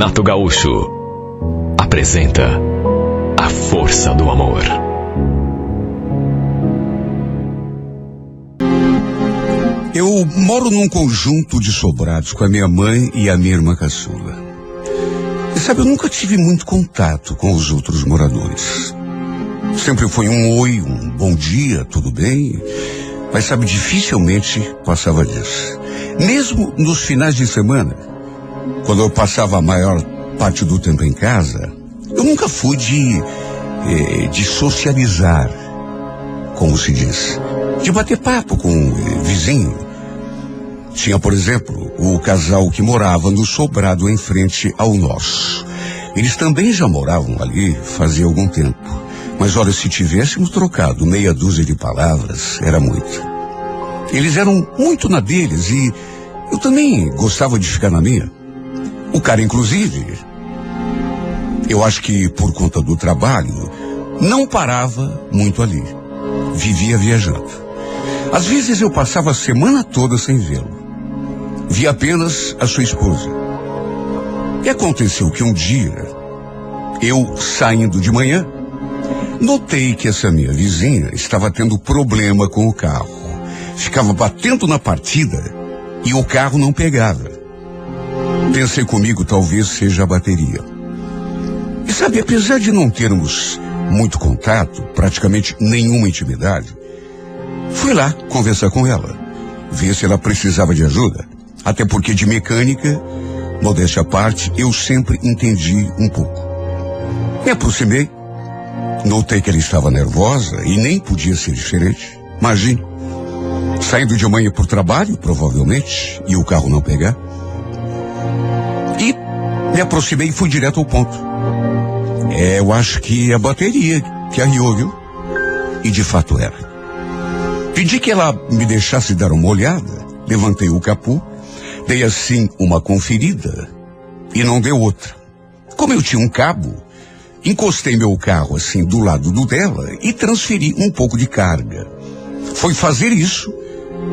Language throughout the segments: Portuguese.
Renato Gaúcho apresenta A Força do Amor. Eu moro num conjunto de sobrados com a minha mãe e a minha irmã caçula. E sabe, eu nunca tive muito contato com os outros moradores. Sempre foi um oi, um bom dia, tudo bem? Mas sabe, dificilmente passava disso. Mesmo nos finais de semana, quando eu passava a maior parte do tempo em casa, eu nunca fui de socializar, como se diz, de bater papo com vizinho. Tinha, por exemplo, o casal que morava no sobrado em frente ao nosso. Eles também já moravam ali fazia algum tempo. Mas olha, se tivéssemos trocado meia dúzia de palavras, era muito. Eles eram muito na deles e eu também gostava de ficar na minha. O cara, inclusive, eu acho que por conta do trabalho, não parava muito ali. Vivia viajando. Às vezes eu passava a semana toda sem vê-lo. Via apenas a sua esposa. E aconteceu que um dia, eu saindo de manhã, notei que essa minha vizinha estava tendo problema com o carro. Ficava batendo na partida e o carro não pegava. Pensei comigo, talvez seja a bateria. E sabe, apesar de não termos muito contato, praticamente nenhuma intimidade, fui lá conversar com ela, ver se ela precisava de ajuda. Até porque de mecânica, modéstia à parte, eu sempre entendi um pouco. Me aproximei, notei que ela estava nervosa e nem podia ser diferente. Imagine, saindo de manhã por trabalho, provavelmente, e o carro não pegar. E me aproximei e fui direto ao ponto. Eu acho que é a bateria que arriou, viu? E de fato era. Pedi que ela me deixasse dar uma olhada, levantei o capô, dei assim uma conferida e não deu outra. Como eu tinha um cabo, encostei meu carro assim do lado do dela e transferi um pouco de carga. Foi fazer isso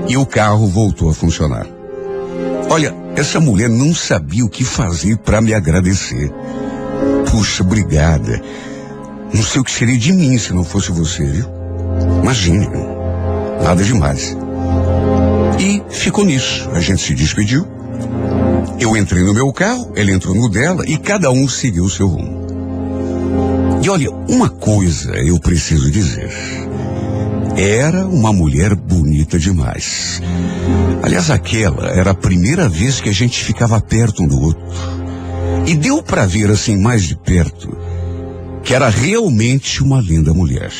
e o carro voltou a funcionar. Olha, essa mulher não sabia o que fazer para me agradecer. Puxa, obrigada. Não sei o que seria de mim se não fosse você, viu? Imagine, nada demais. E ficou nisso. A gente se despediu. Eu entrei no meu carro, ela entrou no dela e cada um seguiu o seu rumo. E olha, uma coisa eu preciso dizer. Era uma mulher bonita demais. Aliás, aquela era a primeira vez que a gente ficava perto um do outro. E deu para ver assim mais de perto que era realmente uma linda mulher.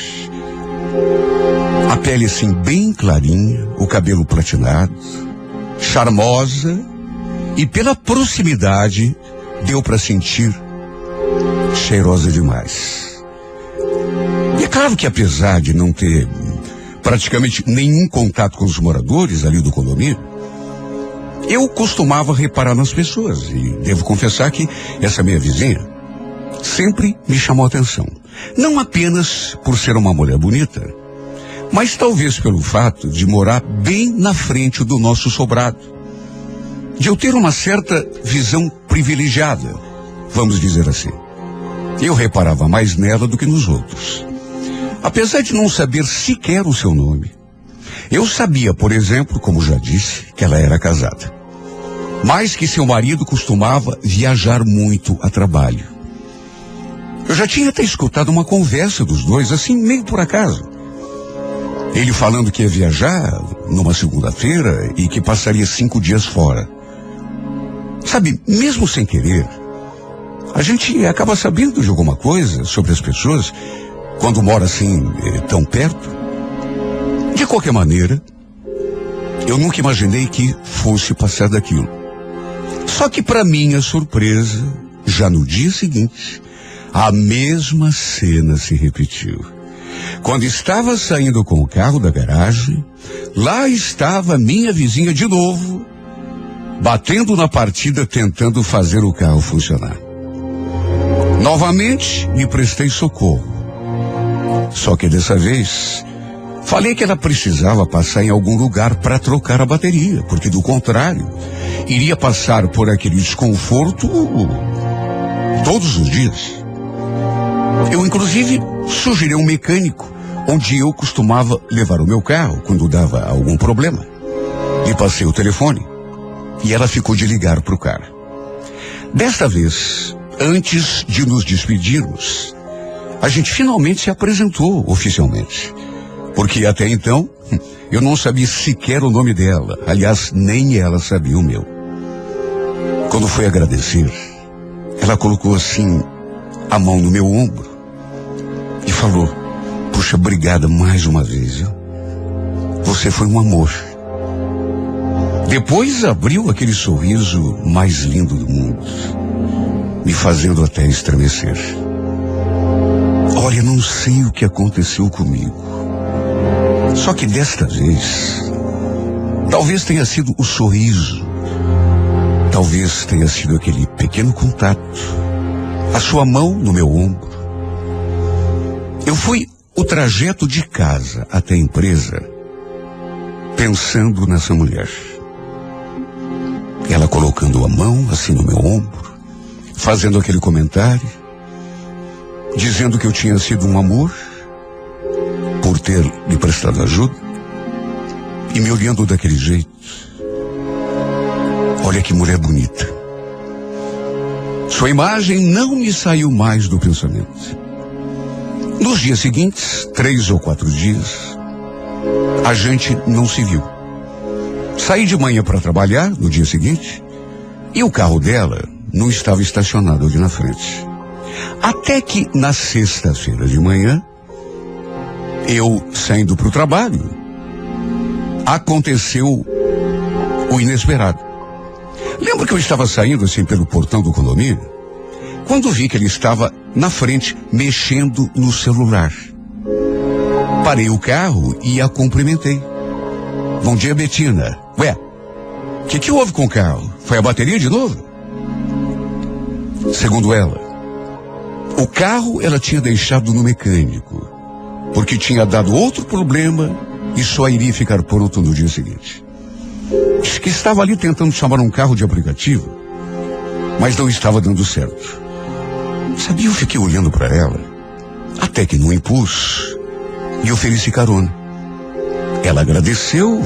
A pele assim bem clarinha, o cabelo platinado, charmosa, e pela proximidade deu para sentir cheirosa demais. E é claro que apesar de não ter praticamente nenhum contato com os moradores ali do condomínio, eu costumava reparar nas pessoas e devo confessar que essa minha vizinha sempre me chamou a atenção. Não apenas por ser uma mulher bonita, mas talvez pelo fato de morar bem na frente do nosso sobrado. De eu ter uma certa visão privilegiada, vamos dizer assim. Eu reparava mais nela do que nos outros. Apesar de não saber sequer o seu nome, eu sabia, por exemplo, como já disse, que ela era casada. Mas que seu marido costumava viajar muito a trabalho. Eu já tinha até escutado uma conversa dos dois, assim, meio por acaso. Ele falando que ia viajar numa segunda-feira e que passaria 5 dias fora. Sabe, mesmo sem querer, a gente acaba sabendo de alguma coisa sobre as pessoas quando mora assim, tão perto. De qualquer maneira, eu nunca imaginei que fosse passar daquilo. Só que para minha surpresa, já no dia seguinte, a mesma cena se repetiu. Quando estava saindo com o carro da garagem, lá estava minha vizinha de novo, batendo na partida tentando fazer o carro funcionar. Novamente lhe prestei socorro. Só que dessa vez, falei que ela precisava passar em algum lugar para trocar a bateria, porque do contrário, iria passar por aquele desconforto todos os dias. Eu, inclusive, sugeri um mecânico onde eu costumava levar o meu carro quando dava algum problema. Lhe passei o telefone e ela ficou de ligar para o cara. Desta vez, antes de nos despedirmos, a gente finalmente se apresentou oficialmente. Porque até então, eu não sabia sequer o nome dela. Aliás, nem ela sabia o meu. Quando foi agradecer, ela colocou assim a mão no meu ombro e falou: puxa, obrigada mais uma vez, viu? Você foi um amor. Depois abriu aquele sorriso mais lindo do mundo, me fazendo até estremecer. Olha, não sei o que aconteceu comigo. Só que desta vez, talvez tenha sido o sorriso, talvez tenha sido aquele pequeno contato, a sua mão no meu ombro. Eu fui o trajeto de casa até a empresa pensando nessa mulher. Ela colocando a mão assim no meu ombro, fazendo aquele comentário, dizendo que eu tinha sido um amor por ter lhe prestado ajuda e me olhando daquele jeito. Olha que mulher bonita. Sua imagem não me saiu mais do pensamento. Nos dias seguintes, 3 ou 4 dias, a gente não se viu. Saí de manhã para trabalhar no dia seguinte e o carro dela não estava estacionado ali na frente. Até que na sexta-feira de manhã, eu saindo para o trabalho, aconteceu o inesperado. Lembro que eu estava saindo assim pelo portão do condomínio, quando vi que ele estava na frente mexendo no celular. Parei o carro e a cumprimentei. Bom dia, Betina. Ué, o que houve com o carro? Foi a bateria de novo? Segundo ela, o carro ela tinha deixado no mecânico, porque tinha dado outro problema e só iria ficar pronto no dia seguinte. Diz que estava ali tentando chamar um carro de aplicativo, mas não estava dando certo. Sabia, eu fiquei olhando para ela, até que no impulso, e ofereci carona. Ela agradeceu,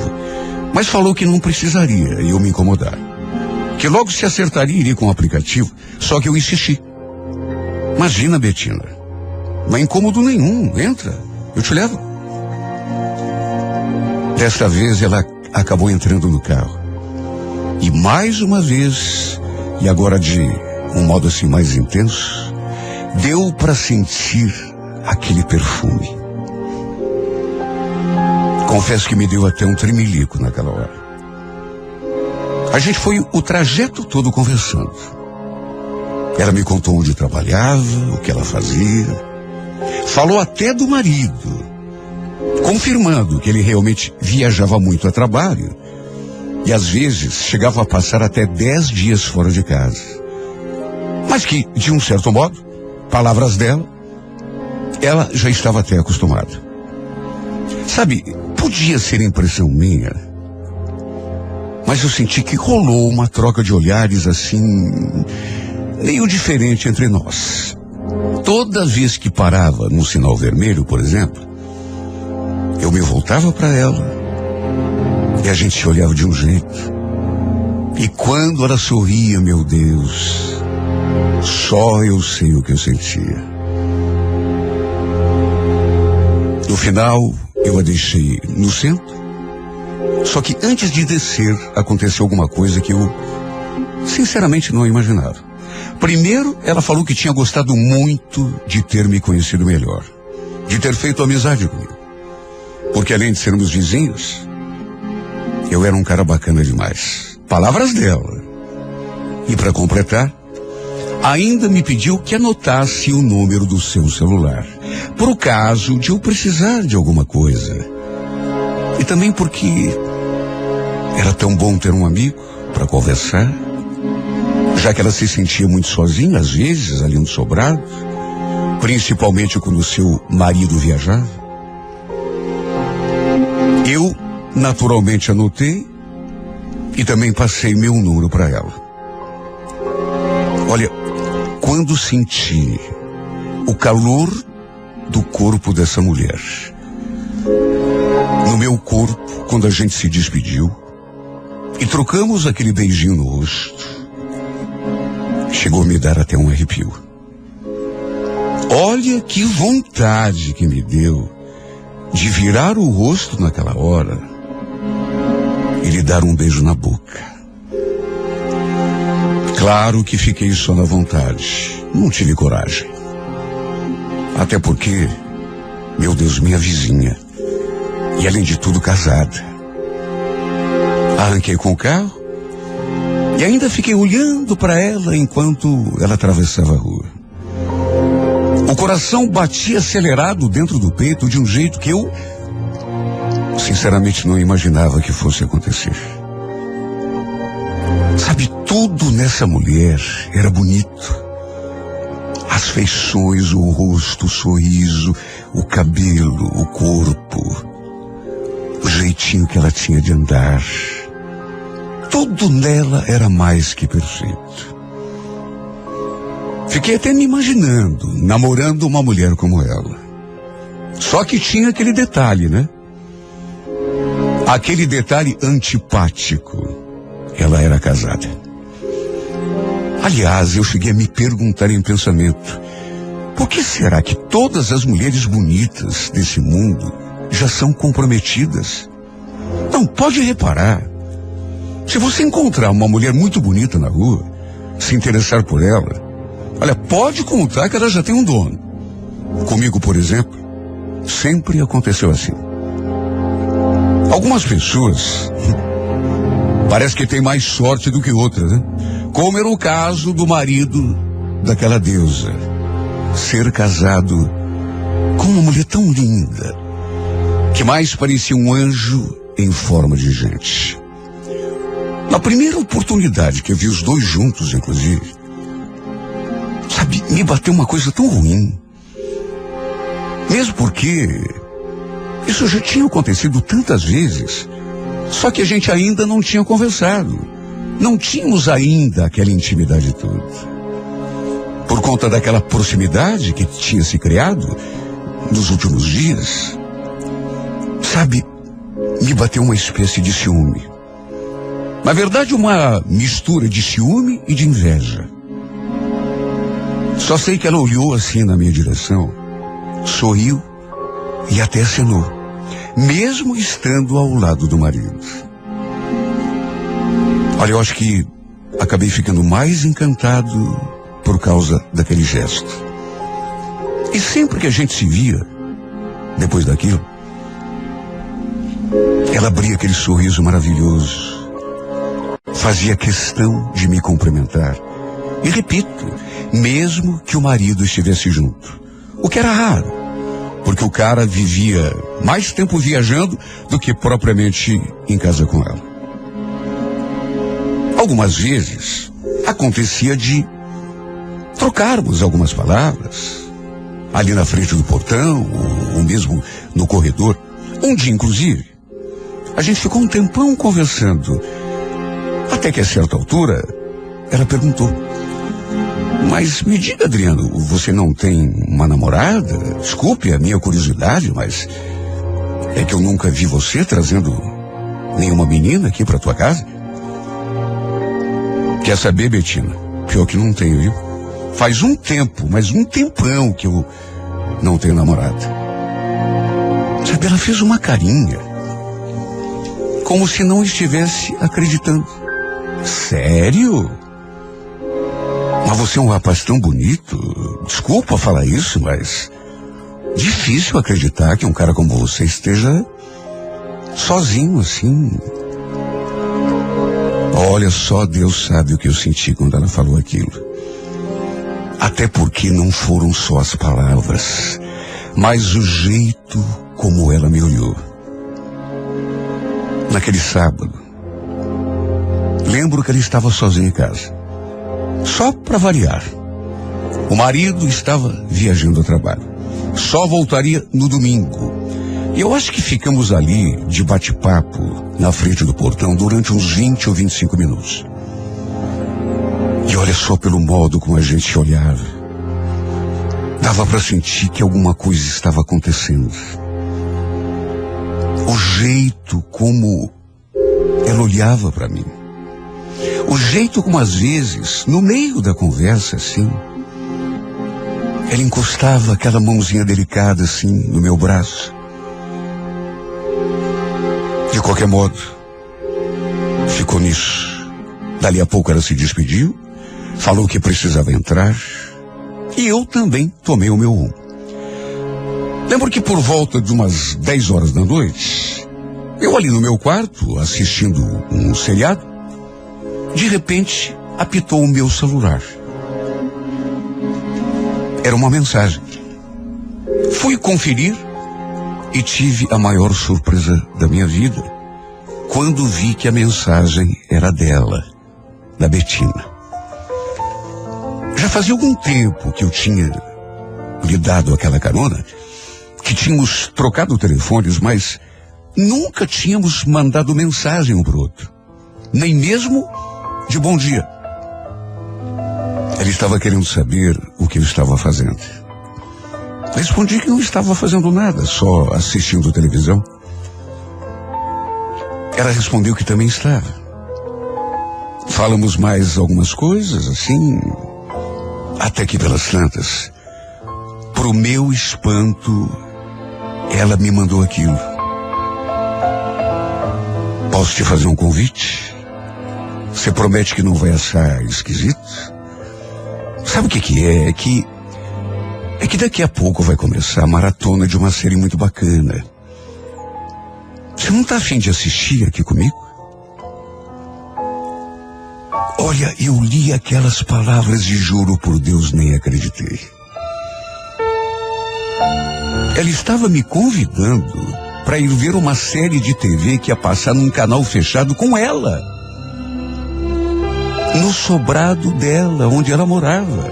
mas falou que não precisaria eu me incomodar, que logo se acertaria e iria com o aplicativo, só que eu insisti. Imagina, Betina, não é incômodo nenhum, entra, eu te levo. Desta vez ela acabou entrando no carro. E mais uma vez, e agora de um modo assim mais intenso, deu para sentir aquele perfume. Confesso que me deu até um tremelico naquela hora. A gente foi o trajeto todo conversando. Ela me contou onde trabalhava, o que ela fazia. Falou até do marido, confirmando que ele realmente viajava muito a trabalho e às vezes chegava a passar até 10 dias fora de casa. Mas que, de um certo modo, palavras dela, ela já estava até acostumada. Sabe, podia ser impressão minha, mas eu senti que rolou uma troca de olhares assim, meio diferente entre nós. Toda vez que parava num sinal vermelho, por exemplo, eu me voltava para ela e a gente se olhava de um jeito. E quando ela sorria, meu Deus, só eu sei o que eu sentia. No final, eu a deixei no centro, só que antes de descer, aconteceu alguma coisa que eu, sinceramente, não imaginava. Primeiro, ela falou que tinha gostado muito de ter me conhecido melhor, de ter feito amizade comigo. Porque além de sermos vizinhos, eu era um cara bacana demais. Palavras dela. E para completar, ainda me pediu que anotasse o número do seu celular, por o caso de eu precisar de alguma coisa. E também porque era tão bom ter um amigo para conversar, já que ela se sentia muito sozinha, às vezes, ali no sobrado, principalmente quando o seu marido viajava. Eu, naturalmente, anotei e também passei meu número para ela. Olha, quando senti o calor do corpo dessa mulher no meu corpo, quando a gente se despediu e trocamos aquele beijinho no rosto, chegou a me dar até um arrepio. Olha que vontade que me deu de virar o rosto naquela hora e lhe dar um beijo na boca. Claro que fiquei só na vontade, não tive coragem. Até porque, meu Deus, minha vizinha, e além de tudo casada. Arranquei com o carro e ainda fiquei olhando para ela enquanto ela atravessava a rua. O coração batia acelerado dentro do peito de um jeito que eu, sinceramente, não imaginava que fosse acontecer. Sabe, tudo nessa mulher era bonito. As feições, o rosto, o sorriso, o cabelo, o corpo, o jeitinho que ela tinha de andar. Tudo nela era mais que perfeito. Fiquei até me imaginando, namorando uma mulher como ela. Só que tinha aquele detalhe, né? Aquele detalhe antipático. Ela era casada. Aliás, eu cheguei a me perguntar em pensamento, por que será que todas as mulheres bonitas desse mundo já são comprometidas? Não, pode reparar. Se você encontrar uma mulher muito bonita na rua, se interessar por ela, olha, pode contar que ela já tem um dono. Comigo, por exemplo, sempre aconteceu assim. Algumas pessoas parece que tem mais sorte do que outras, né? Como era o caso do marido daquela deusa. Ser casado com uma mulher tão linda, que mais parecia um anjo em forma de gente. Na primeira oportunidade que eu vi os dois juntos, inclusive, sabe, me bateu uma coisa tão ruim. Mesmo porque isso já tinha acontecido tantas vezes, só que a gente ainda não tinha conversado. Não tínhamos ainda aquela intimidade toda. Por conta daquela proximidade que tinha se criado nos últimos dias, sabe, me bateu uma espécie de ciúme. Na verdade, uma mistura de ciúme e de inveja. Só sei que ela olhou assim na minha direção, sorriu e até acenou, mesmo estando ao lado do marido. Olha, eu acho que acabei ficando mais encantado por causa daquele gesto. E sempre que a gente se via, depois daquilo, ela abria aquele sorriso maravilhoso, fazia questão de me cumprimentar. E repito, mesmo que o marido estivesse junto, o que era raro, porque o cara vivia mais tempo viajando do que propriamente em casa com ela. Algumas vezes acontecia de trocarmos algumas palavras ali na frente do portão ou mesmo no corredor. Um dia, inclusive, a gente ficou um tempão conversando, até que a certa altura ela perguntou: mas me diga, Adriano, você não tem uma namorada? Desculpe a minha curiosidade, mas é que eu nunca vi você trazendo nenhuma menina aqui para tua casa. Quer saber, Betina? Pior que não tenho, viu? Faz um tempo, mas um tempão que eu não tenho namorada. Sabe, ela fez uma carinha, como se não estivesse acreditando. Sério? Mas você é um rapaz tão bonito. Desculpa falar isso, mas difícil acreditar que um cara como você esteja sozinho assim. Olha, só Deus sabe o que eu senti quando ela falou aquilo. Até porque não foram só as palavras, mas o jeito como ela me olhou. Naquele sábado, lembro que ela estava sozinha em casa. Só para variar. O marido estava viajando ao trabalho. Só voltaria no domingo. E eu acho que ficamos ali de bate-papo na frente do portão durante uns 20 ou 25 minutos. E olha só pelo modo como a gente olhava. Dava para sentir que alguma coisa estava acontecendo. O jeito como ela olhava para mim. O jeito como às vezes, no meio da conversa assim, ela encostava aquela mãozinha delicada assim no meu braço. De qualquer modo, ficou nisso. Dali a pouco ela se despediu, falou que precisava entrar, e eu também tomei o meu rumo. Lembro que por volta de umas 10 horas da noite, eu ali no meu quarto, assistindo um seriado, de repente apitou o meu celular. Era uma mensagem. Fui conferir e tive a maior surpresa da minha vida quando vi que a mensagem era dela, da Betina. Já fazia algum tempo que eu tinha lhe dado aquela carona, que tínhamos trocado telefones, mas nunca tínhamos mandado mensagem um pro outro, nem mesmo de bom dia. Ela estava querendo saber o que eu estava fazendo. Respondi que não estava fazendo nada, só assistindo televisão. Ela respondeu que também estava. Falamos mais algumas coisas, assim, até que pelas tantas, pro meu espanto, ela me mandou aquilo. Posso te fazer um convite? Você promete que não vai achar esquisito? Sabe o que é? É que daqui a pouco vai começar a maratona de uma série muito bacana. Você não tá afim de assistir aqui comigo? Olha, eu li aquelas palavras e juro por Deus nem acreditei. Ela estava me convidando para ir ver uma série de TV que ia passar num canal fechado com ela. No sobrado dela, onde ela morava.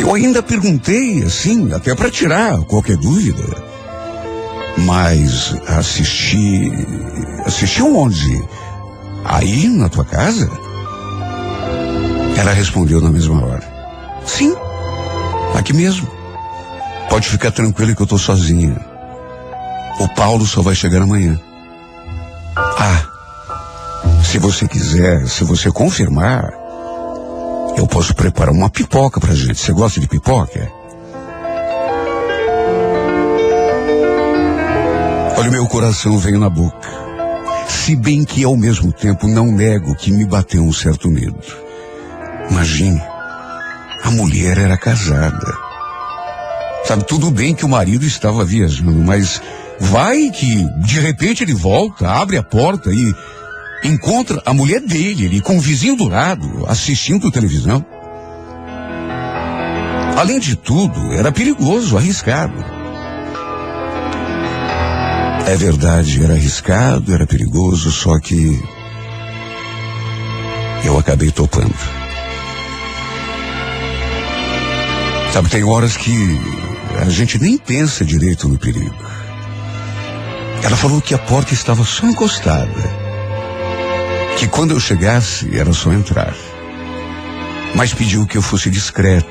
Eu ainda perguntei, assim, até para tirar qualquer dúvida. Mas assistir onde? Aí, na tua casa? Ela respondeu na mesma hora. Sim, aqui mesmo. Pode ficar tranquila que eu tô sozinha. O Paulo só vai chegar amanhã. Se você quiser, se você confirmar, eu posso preparar uma pipoca pra gente. Você gosta de pipoca? Olha, o meu coração veio na boca. Se bem que ao mesmo tempo não nego que me bateu um certo medo. Imagine, a mulher era casada. Sabe, tudo bem que o marido estava viajando, mas vai que de repente ele volta, abre a porta e encontra a mulher dele, ele com o vizinho do lado, assistindo televisão. Além de tudo, era perigoso, arriscado. É verdade, era arriscado, era perigoso, só que eu acabei topando. Sabe, tem horas que a gente nem pensa direito no perigo. Ela falou que a porta estava só encostada, que quando eu chegasse era só entrar. Mas pediu que eu fosse discreto,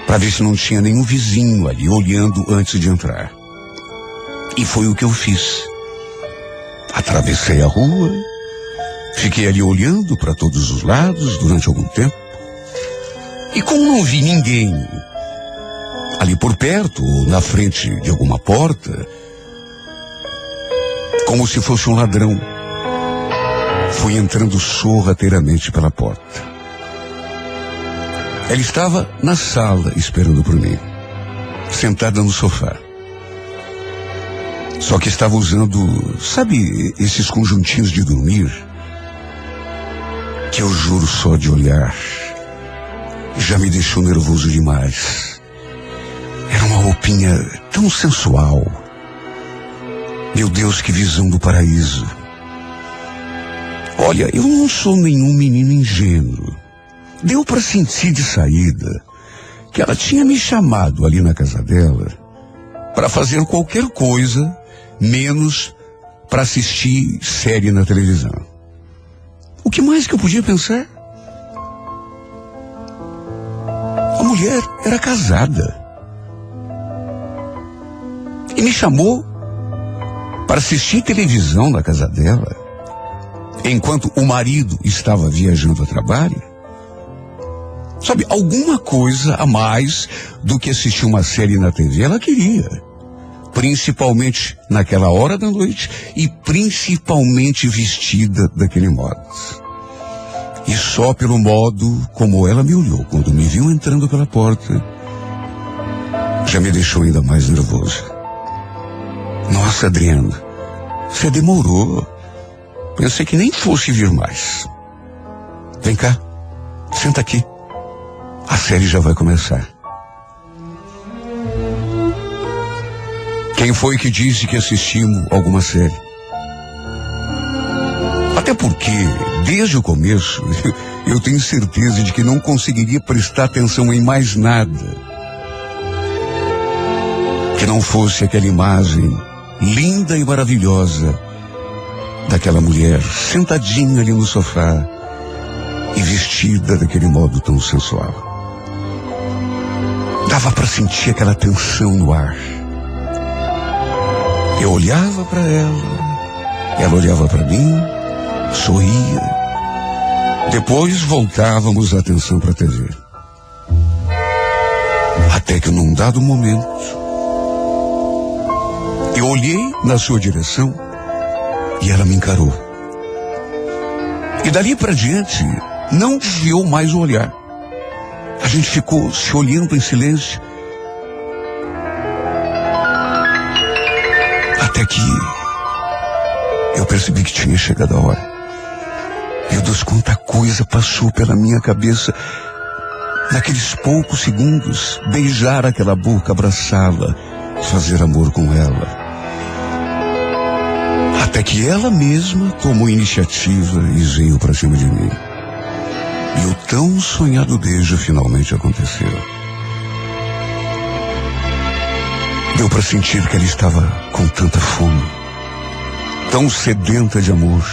para ver se não tinha nenhum vizinho ali olhando antes de entrar. E foi o que eu fiz. Atravessei a rua, fiquei ali olhando para todos os lados durante algum tempo. E como não vi ninguém ali por perto, ou na frente de alguma porta, como se fosse um ladrão, fui entrando sorrateiramente pela porta. Ela estava na sala esperando por mim, sentada no sofá. Só que estava usando, sabe, esses conjuntinhos de dormir, que eu juro só de olhar, já me deixou nervoso demais. Era uma roupinha tão sensual. Meu Deus, que visão do paraíso. Olha, eu não sou nenhum menino ingênuo. Deu para sentir de saída que ela tinha me chamado ali na casa dela para fazer qualquer coisa, menos para assistir série na televisão. O que mais que eu podia pensar? A mulher era casada. E me chamou para assistir televisão na casa dela, enquanto o marido estava viajando a trabalho. Sabe, alguma coisa a mais do que assistir uma série na TV ela queria. Principalmente naquela hora da noite e principalmente vestida daquele modo. E só pelo modo como ela me olhou quando me viu entrando pela porta, já me deixou ainda mais nervoso. Nossa, Adriano, você demorou. Pensei que nem fosse vir mais. Vem cá, senta aqui. A série já vai começar. Quem foi que disse que assistimos alguma série? Até porque, desde o começo, eu tenho certeza de que não conseguiria prestar atenção em mais nada que não fosse aquela imagem linda e maravilhosa daquela mulher sentadinha ali no sofá e vestida daquele modo tão sensual. Dava para sentir aquela tensão no ar. Eu olhava para ela olhava para mim, sorria. Depois voltávamos a atenção para a TV. Até que num dado momento, eu olhei na sua direção e ela me encarou. E dali para diante, não desviou mais o olhar. A gente ficou se olhando em silêncio. Até que eu percebi que tinha chegado a hora. Meu Deus, quanta coisa passou pela minha cabeça. Naqueles poucos segundos, beijar aquela boca, abraçá-la, fazer amor com ela. Até que ela mesma tomou iniciativa e veio para cima de mim. E o tão sonhado beijo finalmente aconteceu. Deu para sentir que ela estava com tanta fome, tão sedenta de amor.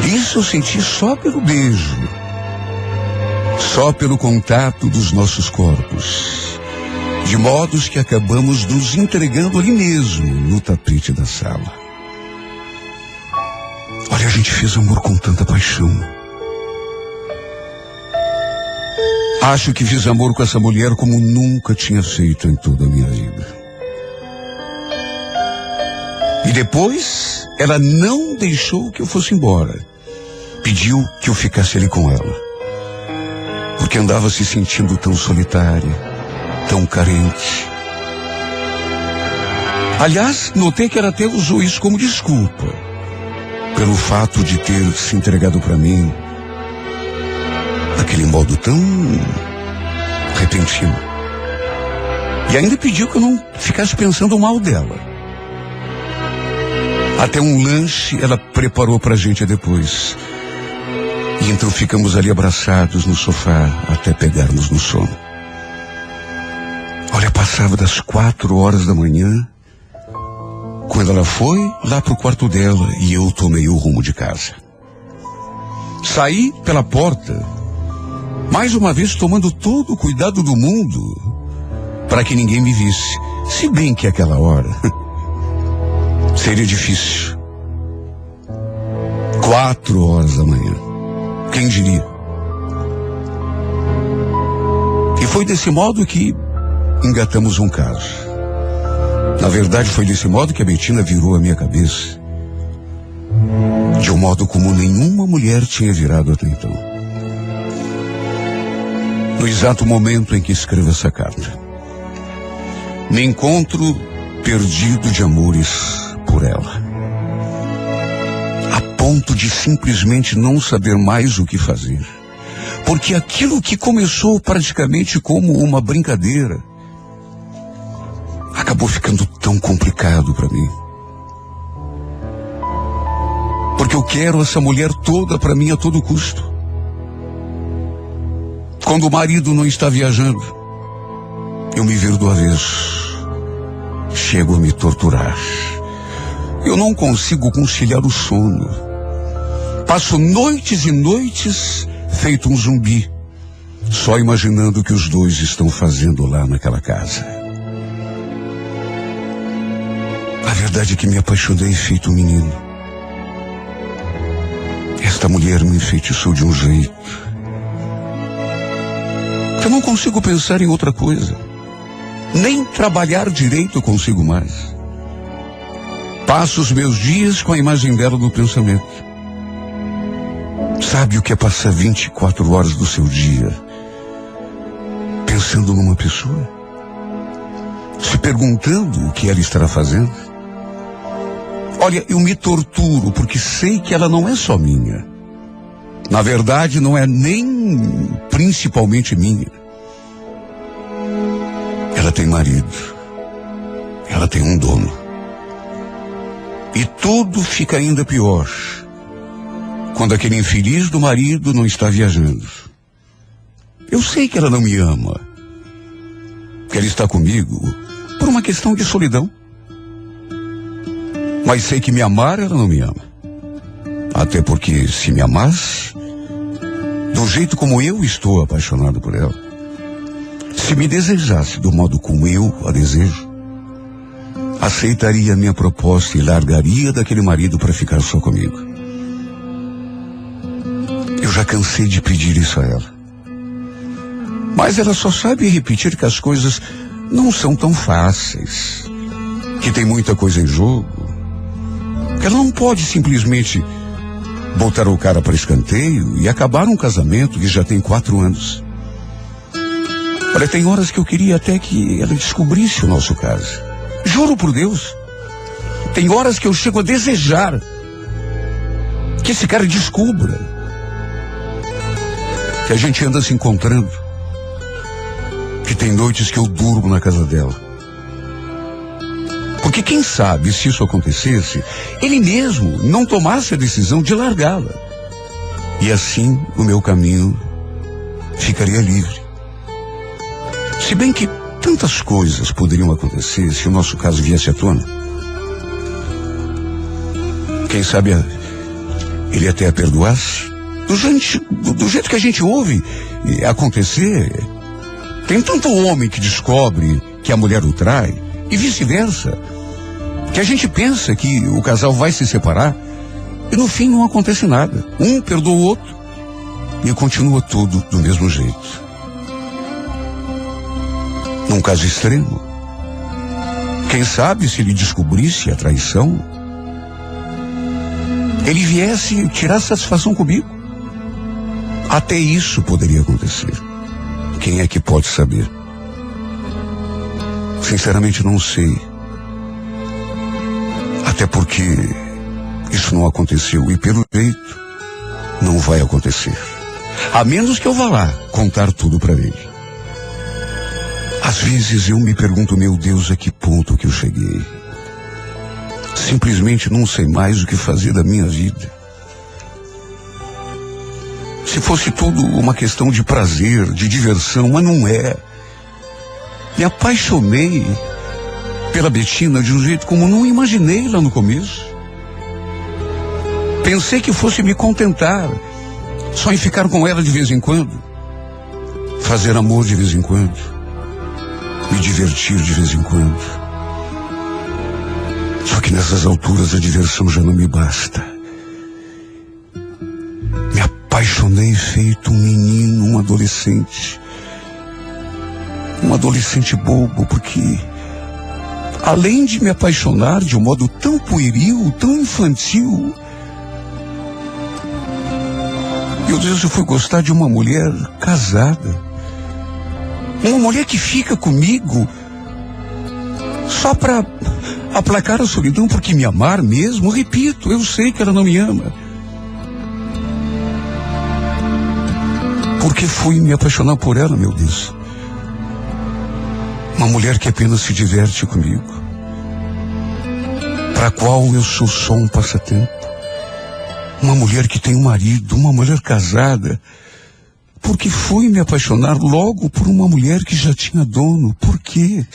Isso eu senti só pelo beijo, só pelo contato dos nossos corpos, de modos que acabamos nos entregando ali mesmo, no tapete da sala. Olha, a gente fez amor com tanta paixão. Acho que fiz amor com essa mulher como nunca tinha feito em toda a minha vida. E depois, ela não deixou que eu fosse embora. Pediu que eu ficasse ali com ela. Porque andava se sentindo tão solitária, tão carente. Aliás, notei que ela até usou isso como desculpa, pelo fato de ter se entregado para mim daquele modo tão repentino. E ainda pediu que eu não ficasse pensando mal dela. Até um lanche ela preparou pra gente depois. E então ficamos ali abraçados no sofá até pegarmos no sono. Olha, passava das 4 horas da manhã, quando ela foi lá pro quarto dela e eu tomei o rumo de casa. Saí pela porta, mais uma vez tomando todo o cuidado do mundo para que ninguém me visse. Se bem que aquela hora seria difícil. 4 horas da manhã. Quem diria? E foi desse modo que engatamos um caso. Na verdade, foi desse modo que a Betina virou a minha cabeça. De um modo como nenhuma mulher tinha virado até então. No exato momento em que escrevo essa carta, me encontro perdido de amores por ela, a ponto de simplesmente não saber mais o que fazer, porque aquilo que começou praticamente como uma brincadeira acabou ficando tão complicado para mim. Porque eu quero essa mulher toda para mim a todo custo. Quando o marido não está viajando, eu me viro do avesso. Chego a me torturar. Eu não consigo conciliar o sono. Passo noites e noites feito um zumbi, só imaginando o que os dois estão fazendo lá naquela casa. A verdade é que me apaixonei feito um menino. Esta mulher me enfeitiçou de um jeito que eu não consigo pensar em outra coisa. Nem trabalhar direito eu consigo mais. Passo os meus dias com a imagem dela no pensamento. Sabe o que é passar 24 horas do seu dia pensando numa pessoa? Se perguntando o que ela estará fazendo? Olha, eu me torturo porque sei que ela não é só minha. Na verdade, não é nem principalmente minha. Ela tem marido. Ela tem um dono. E tudo fica ainda pior quando aquele infeliz do marido não está viajando. Eu sei que ela não me ama, que ela está comigo por uma questão de solidão. Mas sei que me amar, ela não me ama. Até porque se me amasse, do jeito como eu estou apaixonado por ela, se me desejasse do modo como eu a desejo, aceitaria a minha proposta e largaria daquele marido para ficar só comigo. Eu já cansei de pedir isso a ela. Mas ela só sabe repetir que as coisas não são tão fáceis, que tem muita coisa em jogo, que ela não pode simplesmente botar o cara para escanteio e acabar um casamento que já tem 4 anos. Olha, tem horas que eu queria até que ela descobrisse o nosso caso. Juro por Deus. Tem horas que eu chego a desejar que esse cara descubra que a gente anda se encontrando, que tem noites que eu durmo na casa dela. Porque quem sabe, se isso acontecesse, ele mesmo não tomasse a decisão de largá-la. E assim o meu caminho ficaria livre. Se bem que tantas coisas poderiam acontecer se o nosso caso viesse à tona. Quem sabe ele até a perdoasse. Do jeito que a gente ouve acontecer. Tem tanto homem que descobre que a mulher o trai e vice-versa, que a gente pensa que o casal vai se separar e no fim não acontece nada. Um perdoa o outro e continua tudo do mesmo jeito. Num caso extremo, quem sabe se ele descobrisse a traição, ele viesse tirar satisfação comigo. Até isso poderia acontecer. Quem é que pode saber? Sinceramente não sei. Até porque isso não aconteceu e pelo jeito não vai acontecer. A menos que eu vá lá contar tudo para ele. Às vezes eu me pergunto, meu Deus, a que ponto que eu cheguei. Simplesmente não sei mais o que fazer da minha vida. Se fosse tudo uma questão de prazer, de diversão, mas não é. Me apaixonei pela Betina de um jeito como não imaginei lá no começo. Pensei que fosse me contentar só em ficar com ela de vez em quando, fazer amor de vez em quando, me divertir de vez em quando. Só que nessas alturas a diversão já não me basta. Me apaixonei feito um menino, um adolescente bobo, porque além de me apaixonar de um modo tão pueril, tão infantil, meu Deus, eu fui gostar de uma mulher casada, uma mulher que fica comigo só para aplacar a solidão, porque me amar mesmo, repito, eu sei que ela não me ama. Porque fui me apaixonar por ela, meu Deus. Uma mulher que apenas se diverte comigo, para a qual eu sou só um passatempo. Uma mulher que tem um marido, uma mulher casada. Porque fui me apaixonar logo por uma mulher que já tinha dono. Por quê?